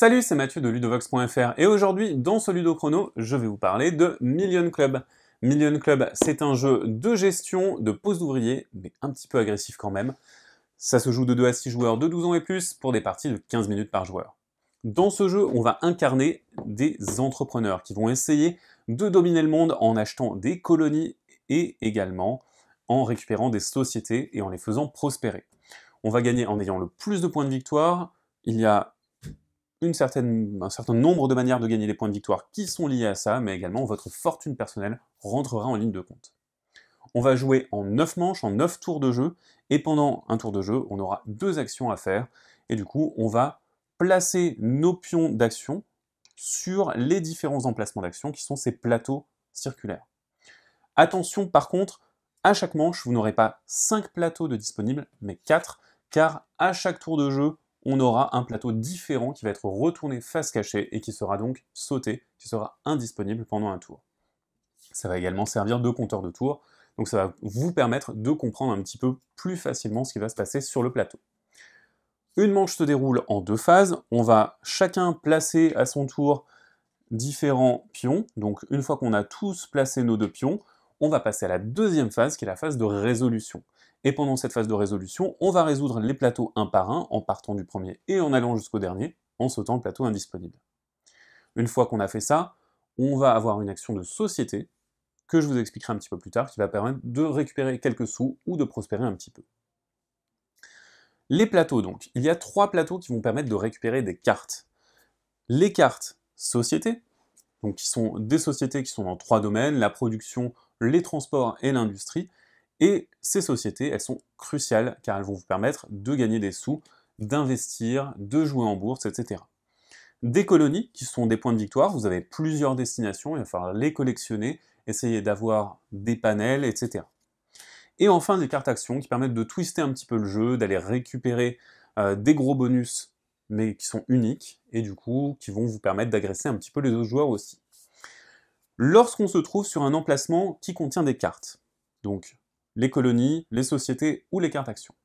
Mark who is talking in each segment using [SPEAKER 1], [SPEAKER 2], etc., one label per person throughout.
[SPEAKER 1] Salut, c'est Mathieu de Ludovox.fr et aujourd'hui, dans ce Ludo Chrono, je vais vous parler de Million Club. Million Club, c'est un jeu de gestion, de pose d'ouvriers, mais un petit peu agressif quand même. Ça se joue de 2 à 6 joueurs de 12 ans et plus pour des parties de 15 minutes par joueur. Dans ce jeu, on va incarner des entrepreneurs qui vont essayer de dominer le monde en achetant des colonies et également en récupérant des sociétés et en les faisant prospérer. On va gagner en ayant le plus de points de victoire. Il y a un certain nombre de manières de gagner des points de victoire qui sont liées à ça, mais également votre fortune personnelle rentrera en ligne de compte. On va jouer en 9 manches, en 9 tours de jeu, et pendant un tour de jeu, on aura 2 actions à faire, et du coup, on va placer nos pions d'action sur les différents emplacements d'action qui sont ces plateaux circulaires. Attention par contre, à chaque manche, vous n'aurez pas 5 plateaux de disponibles, mais 4, car à chaque tour de jeu, on aura un plateau différent qui va être retourné face cachée et qui sera donc sauté, qui sera indisponible pendant un tour. Ça va également servir de compteur de tours, donc ça va vous permettre de comprendre un petit peu plus facilement ce qui va se passer sur le plateau. Une manche se déroule en 2 phases, on va chacun placer à son tour différents pions, donc une fois qu'on a tous placé nos 2 pions, on va passer à la deuxième phase qui est la phase de résolution. Et pendant cette phase de résolution, on va résoudre les plateaux un par un, en partant du premier et en allant jusqu'au dernier, en sautant le plateau indisponible. Une fois qu'on a fait ça, on va avoir une action de société, que je vous expliquerai un petit peu plus tard, qui va permettre de récupérer quelques sous ou de prospérer un petit peu. Les plateaux donc, il y a 3 plateaux qui vont permettre de récupérer des cartes. Les cartes société, donc qui sont des sociétés qui sont dans 3 domaines, la production, les transports et l'industrie. Et ces sociétés, elles sont cruciales car elles vont vous permettre de gagner des sous, d'investir, de jouer en bourse, etc. Des colonies, qui sont des points de victoire, vous avez plusieurs destinations, il va falloir les collectionner, essayer d'avoir des panels, etc. Et enfin des cartes actions qui permettent de twister un petit peu le jeu, d'aller récupérer des gros bonus, mais qui sont uniques, et du coup qui vont vous permettre d'agresser un petit peu les autres joueurs aussi. Lorsqu'on se trouve sur un emplacement qui contient des cartes, donc les colonies, les sociétés ou les cartes actions,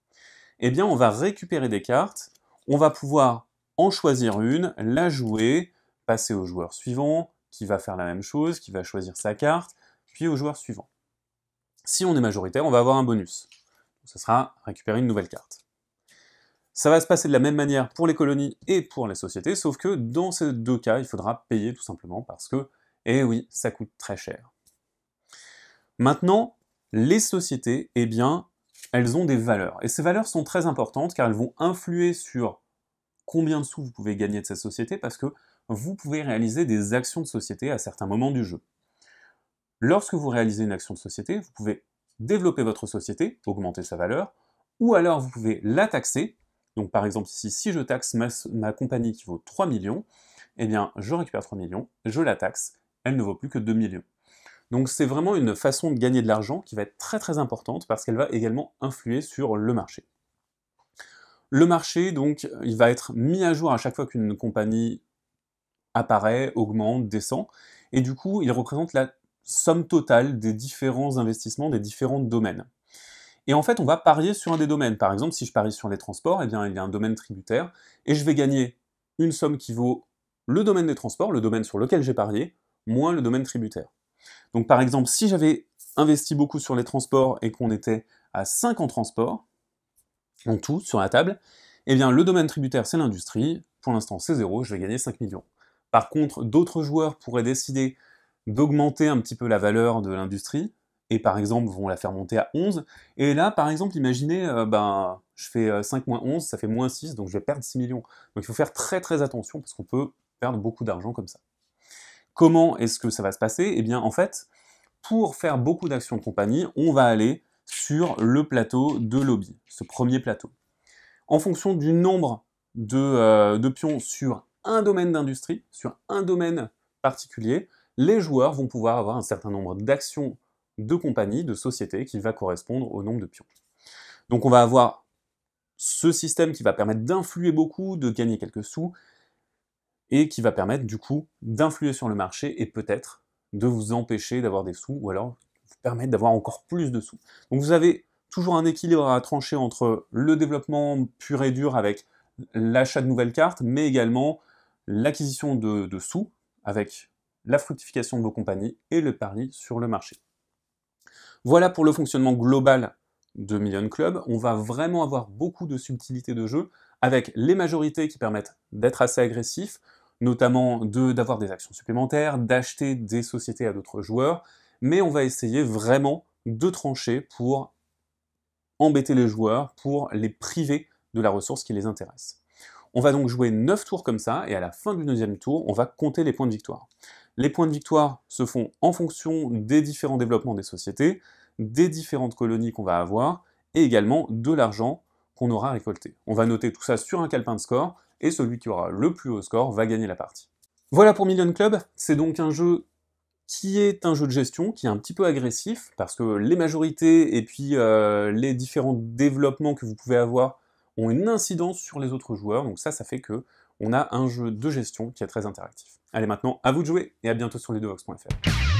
[SPEAKER 1] eh bien on va récupérer des cartes, on va pouvoir en choisir une, la jouer, passer au joueur suivant, qui va faire la même chose, qui va choisir sa carte, puis au joueur suivant. Si on est majoritaire, on va avoir un bonus. Ce sera récupérer une nouvelle carte. Ça va se passer de la même manière pour les colonies et pour les sociétés, sauf que dans ces 2 cas, il faudra payer tout simplement parce que, eh oui, ça coûte très cher. Maintenant, les sociétés, eh bien, elles ont des valeurs. Et ces valeurs sont très importantes car elles vont influer sur combien de sous vous pouvez gagner de cette société parce que vous pouvez réaliser des actions de société à certains moments du jeu. Lorsque vous réalisez une action de société, vous pouvez développer votre société, augmenter sa valeur, ou alors vous pouvez la taxer. Donc par exemple ici, si je taxe ma compagnie qui vaut 3 millions, eh bien je récupère 3 millions, je la taxe, elle ne vaut plus que 2 millions. Donc c'est vraiment une façon de gagner de l'argent qui va être très très importante parce qu'elle va également influer sur le marché. Le marché, donc, il va être mis à jour à chaque fois qu'une compagnie apparaît, augmente, descend, et du coup, il représente la somme totale des différents investissements, des différents domaines. Et en fait, on va parier sur un des domaines. Par exemple, si je parie sur les transports, eh bien, il y a un domaine tributaire, et je vais gagner une somme qui vaut le domaine des transports, le domaine sur lequel j'ai parié, moins le domaine tributaire. Donc par exemple, si j'avais investi beaucoup sur les transports et qu'on était à 5 en transport, en tout, sur la table, eh bien le domaine tributaire c'est l'industrie, pour l'instant c'est 0, je vais gagner 5 millions. Par contre, d'autres joueurs pourraient décider d'augmenter un petit peu la valeur de l'industrie, et par exemple vont la faire monter à 11, et là par exemple imaginez, je fais 5 moins 11, ça fait moins 6, donc je vais perdre 6 millions. Donc il faut faire très très attention parce qu'on peut perdre beaucoup d'argent comme ça. Comment est-ce que ça va se passer? Eh bien, en fait, pour faire beaucoup d'actions de compagnie, on va aller sur le plateau de lobby, ce premier plateau. En fonction du nombre de pions sur un domaine d'industrie, sur un domaine particulier, les joueurs vont pouvoir avoir un certain nombre d'actions de compagnie, de société, qui va correspondre au nombre de pions. Donc on va avoir ce système qui va permettre d'influer beaucoup, de gagner quelques sous, et qui va permettre du coup d'influer sur le marché et peut-être de vous empêcher d'avoir des sous, ou alors vous permettre d'avoir encore plus de sous. Donc vous avez toujours un équilibre à trancher entre le développement pur et dur avec l'achat de nouvelles cartes, mais également l'acquisition de sous avec la fructification de vos compagnies et le pari sur le marché. Voilà pour le fonctionnement global de Million Club. On va vraiment avoir beaucoup de subtilités de jeu, avec les majorités qui permettent d'être assez agressifs, notamment d'avoir des actions supplémentaires, d'acheter des sociétés à d'autres joueurs, mais on va essayer vraiment de trancher pour embêter les joueurs, pour les priver de la ressource qui les intéresse. On va donc jouer 9 tours comme ça, et à la fin du 9e tour, on va compter les points de victoire. Les points de victoire se font en fonction des différents développements des sociétés, des différentes colonies qu'on va avoir, et également de l'argent qu'on aura récolté. On va noter tout ça sur un calepin de score, et celui qui aura le plus haut score va gagner la partie. Voilà pour Million Club, c'est donc un jeu qui est un jeu de gestion, qui est un petit peu agressif, parce que les majorités et puis les différents développements que vous pouvez avoir ont une incidence sur les autres joueurs, donc ça fait que on a un jeu de gestion qui est très interactif. Allez maintenant, à vous de jouer, et à bientôt sur ludovox.fr.